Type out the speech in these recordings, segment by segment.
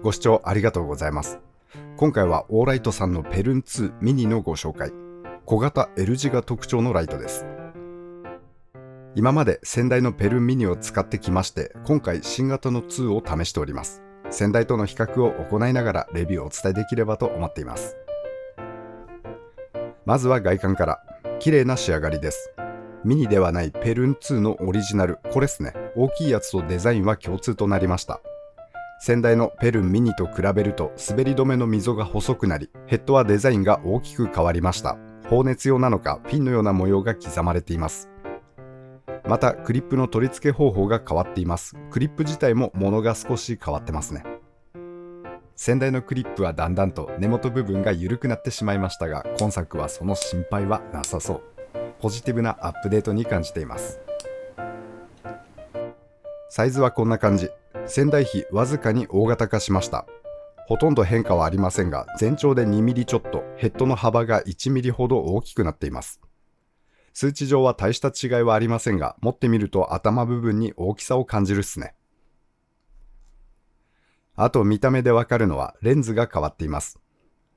ご視聴ありがとうございます。今回はオーライトさんのペルン2ミニのご紹介。小型 L 字が特徴のライトです。今まで先代のペルンミニを使ってきまして、今回新型の2を試しております。先代との比較を行いながらレビューをお伝えできればと思っています。まずは外観から。綺麗な仕上がりです。ミニではないペルン2のオリジナル、これですね。大きいやつとデザインは共通となりました。先代のペルンミニと比べると滑り止めの溝が細くなり、ヘッドはデザインが大きく変わりました。放熱用なのかピンのような模様が刻まれています。またクリップの取り付け方法が変わっています。クリップ自体も物が少し変わってますね。先代のクリップはだんだんと根元部分が緩くなってしまいましたが、今作はその心配はなさそう。ポジティブなアップデートに感じています。サイズはこんな感じ。先代比わずかに大型化しました。ほとんど変化はありませんが、全長で2ミリちょっと、ヘッドの幅が1ミリほど大きくなっています。数値上は大した違いはありませんが、持ってみると頭部分に大きさを感じるっすね。あと見た目でわかるのはレンズが変わっています。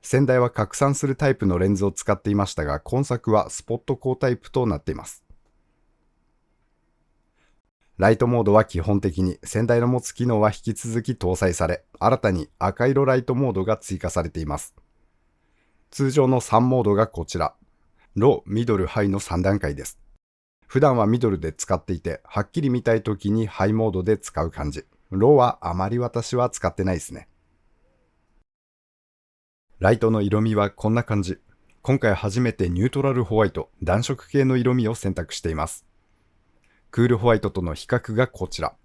先代は拡散するタイプのレンズを使っていましたが、今作はスポット光タイプとなっています。ライトモードは基本的に先代の持つ機能は引き続き搭載され、新たに赤色ライトモードが追加されています。通常の3モードがこちら。ロー、ミドル、ハイの3段階です。普段はミドルで使っていて、はっきり見たい時にハイモードで使う感じ。ローはあまり私は使ってないですね。ライトの色味はこんな感じ。今回初めてニュートラルホワイト、暖色系の色味を選択しています。クールホワイトとの比較がこちら。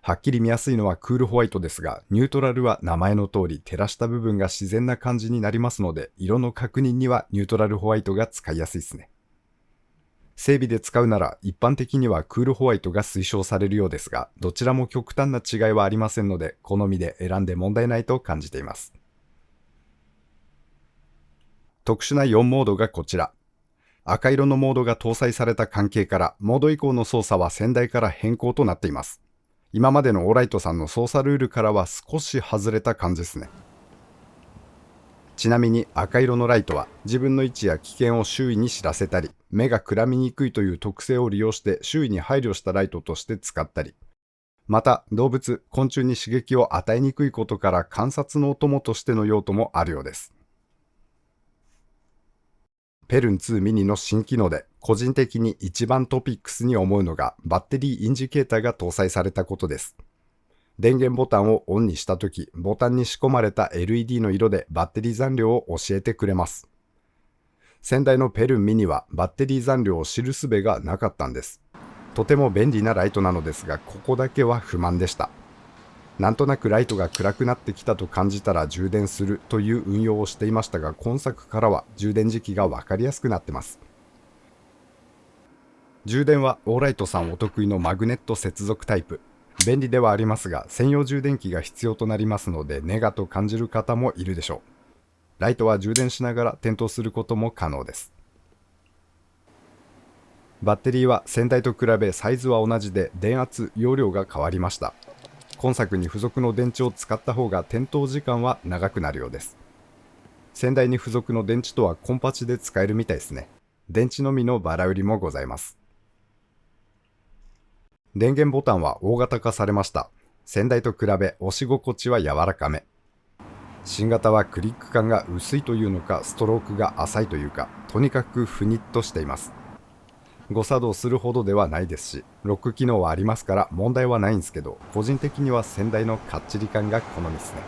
はっきり見やすいのはクールホワイトですが、ニュートラルは名前の通り照らした部分が自然な感じになりますので、色の確認にはニュートラルホワイトが使いやすいですね。整備で使うなら一般的にはクールホワイトが推奨されるようですが、どちらも極端な違いはありませんので、好みで選んで問題ないと感じています。特殊な4モードがこちら。赤色のモードが搭載された関係から、モード以降の操作は先代から変更となっています。今までのオーライトさんの操作ルールからは少し外れた感じですね。ちなみに赤色のライトは自分の位置や危険を周囲に知らせたり、目がくらみにくいという特性を利用して周囲に配慮したライトとして使ったり、また動物、昆虫に刺激を与えにくいことから観察のお供としての用途もあるようです。ペルン2ミニの新機能で個人的に一番トピックスに思うのがバッテリーインジケーターが搭載されたことです。電源ボタンをオンにしたとき、ボタンに仕込まれた LED の色でバッテリー残量を教えてくれます。先代のペルンミニはバッテリー残量を知る術がなかったんです。とても便利なライトなのですが、ここだけは不満でした。なんとなくライトが暗くなってきたと感じたら充電するという運用をしていましたが、今作からは充電時期が分かりやすくなってます。充電はオーライトさんお得意のマグネット接続タイプ。便利ではありますが、専用充電器が必要となりますので、ネガと感じる方もいるでしょう。ライトは充電しながら点灯することも可能です。バッテリーは先代と比べサイズは同じで、電圧、容量が変わりました。今作に付属の電池を使った方が点灯時間は長くなるようです。先代に付属の電池とはコンパチで使えるみたいですね。電池のみのバラ売りもございます。電源ボタンは大型化されました。先代と比べ押し心地は柔らかめ。新型はクリック感が薄いというのか、ストロークが浅いというか、とにかくふにっとしています。誤作動するほどではないですし、ロック機能はありますから問題はないんですけど、個人的には先代のかっちり感が好みですね。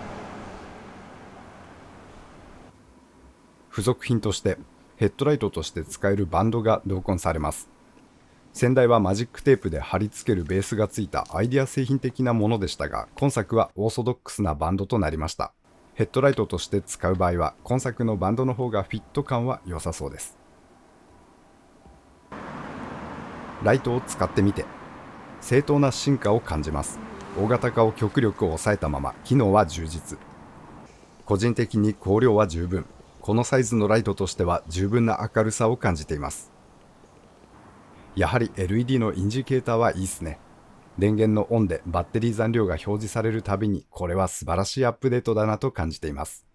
付属品としてヘッドライトとして使えるバンドが同梱されます。先代はマジックテープで貼り付けるベースがついたアイデア製品的なものでしたが、今作はオーソドックスなバンドとなりました。ヘッドライトとして使う場合は今作のバンドの方がフィット感は良さそうです。ライトを使ってみて正当な進化を感じます。大型化を極力抑えたまま機能は充実。個人的に光量は十分。このサイズのライトとしては十分な明るさを感じています。やはり LED のインジケーターはいいですね。電源のオンでバッテリー残量が表示されるたびに、これは素晴らしいアップデートだなと感じています。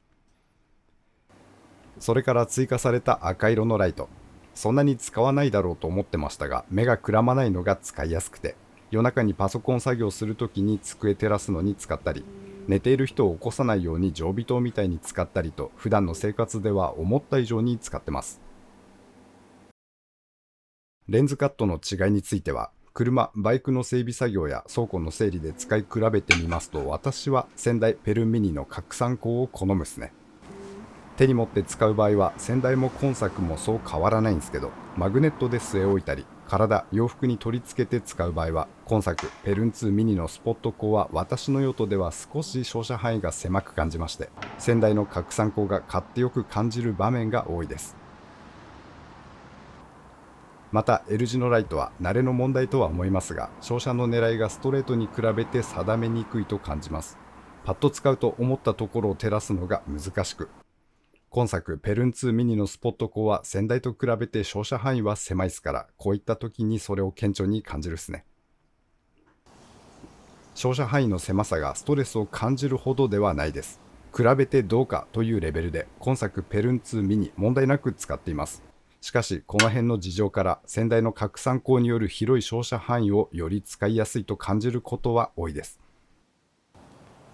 それから追加された赤色のライト。そんなに使わないだろうと思ってましたが、目がくらまないのが使いやすくて、夜中にパソコン作業するときに机照らすのに使ったり、寝ている人を起こさないように常備灯みたいに使ったりと、普段の生活では思った以上に使ってます。レンズカットの違いについては、車・バイクの整備作業や倉庫の整理で使い比べてみますと、私は先代ペルンミニの拡散光を好むっすね。手に持って使う場合は先代も今作もそう変わらないんですけど、マグネットで据え置いたり体・洋服に取り付けて使う場合は、今作ペルン2ミニのスポット光は私の用途では少し照射範囲が狭く感じまして、先代の拡散光が勝手よく感じる場面が多いです。また L 字のライトは慣れの問題とは思いますが、照射の狙いがストレートに比べて定めにくいと感じます。パッと使うと思ったところを照らすのが難しく、今作ペルン2ミニのスポット光は先代と比べて照射範囲は狭いですから、こういった時にそれを顕著に感じるっすね。照射範囲の狭さがストレスを感じるほどではないです。比べてどうかというレベルで今作ペルン2ミニ問題なく使っています。しかしこの辺の事情から先代の拡散光による広い照射範囲をより使いやすいと感じることは多いです。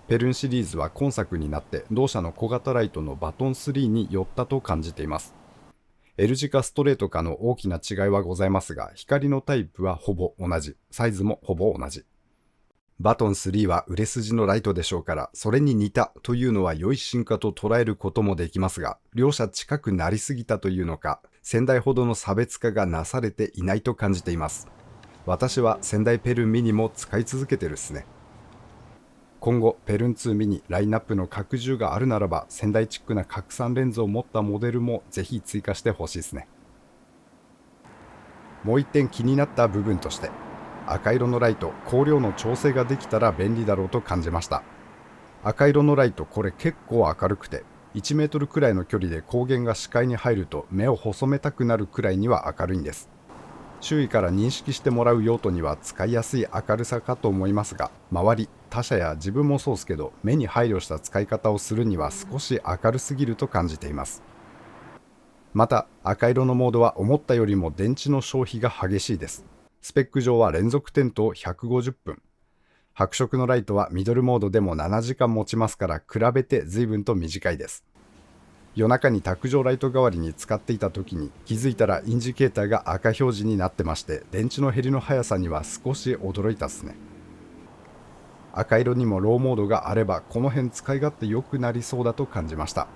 ペルンシリーズは今作になって同社の小型ライトのバトン3に寄ったと感じています。L 字かストレートかの大きな違いはございますが、光のタイプはほぼ同じ、サイズもほぼ同じ。バトン3は売れ筋のライトでしょうから、それに似たというのは良い進化と捉えることもできますが、両者近くなりすぎたというのか、先代ほどの差別化がなされていないと感じています。私は先代ペルンミニも使い続けてるっすね。今後ペルン2ミニラインナップの拡充があるならば、先代チックな拡散レンズを持ったモデルもぜひ追加してほしいですね。もう一点気になった部分として、赤色のライト光量の調整ができたら便利だろうと感じました。赤色のライト、これ結構明るくて、1メートルくらいの距離で光源が視界に入ると目を細めたくなるくらいには明るいんです。周囲から認識してもらう用途には使いやすい明るさかと思いますが、周り、他者や自分もそうですけど、目に配慮した使い方をするには少し明るすぎると感じています。また赤色のモードは思ったよりも電池の消費が激しいです。スペック上は連続点灯150分。白色のライトはミドルモードでも7時間持ちますから、比べて随分と短いです。夜中に卓上ライト代わりに使っていた時に気づいたらインジケーターが赤表示になってまして、電池の減りの速さには少し驚いたっすね。赤色にもローモードがあればこの辺使い勝手良くなりそうだと感じました。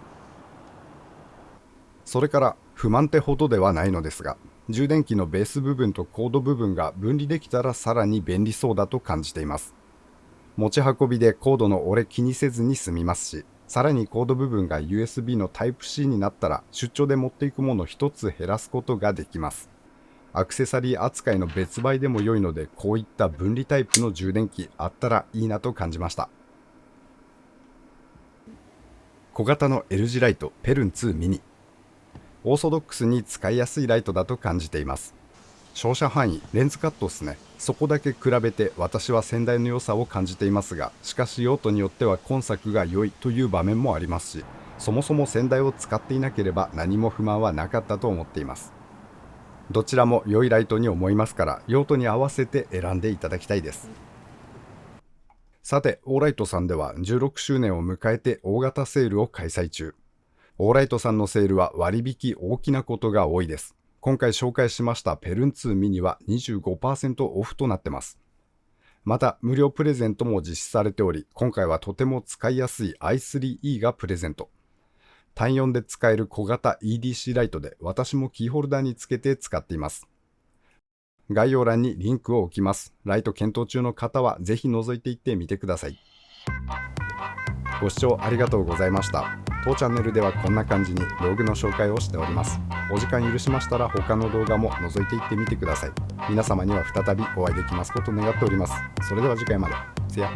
それから不満ってほどではないのですが、充電器のベース部分とコード部分が分離できたらさらに便利そうだと感じています。持ち運びでコードの折れ気にせずに済みますし、さらにコード部分が USB の Type-C になったら出張で持っていくもの一つ減らすことができます。アクセサリー扱いの別売でも良いので、こういった分離タイプの充電器あったらいいなと感じました。小型の L 字ライトペルン2ミニ。オーソドックスに使いやすいライトだと感じています。照射範囲、レンズカットっすね。そこだけ比べて私は先代の良さを感じていますが、しかし用途によっては今作が良いという場面もありますし、そもそも先代を使っていなければ何も不満はなかったと思っています。どちらも良いライトに思いますから、用途に合わせて選んでいただきたいです。さて、オーライトさんでは16周年を迎えて大型セールを開催中。オーライトさんのセールは割引大きなことが多いです。今回紹介しましたペルン2ミニは 25% オフとなってます。また無料プレゼントも実施されており、今回はとても使いやすい i3E がプレゼント。単4で使える小型 EDC ライトで、私もキーホルダーにつけて使っています。概要欄にリンクを置きます。ライト検討中の方はぜひ覗いていってみてください。ご視聴ありがとうございました。当チャンネルではこんな感じに道具の紹介をしております。お時間許しましたら他の動画も覗いていってみてください。皆様には再びお会いできますことを願っております。それでは次回まで。せや。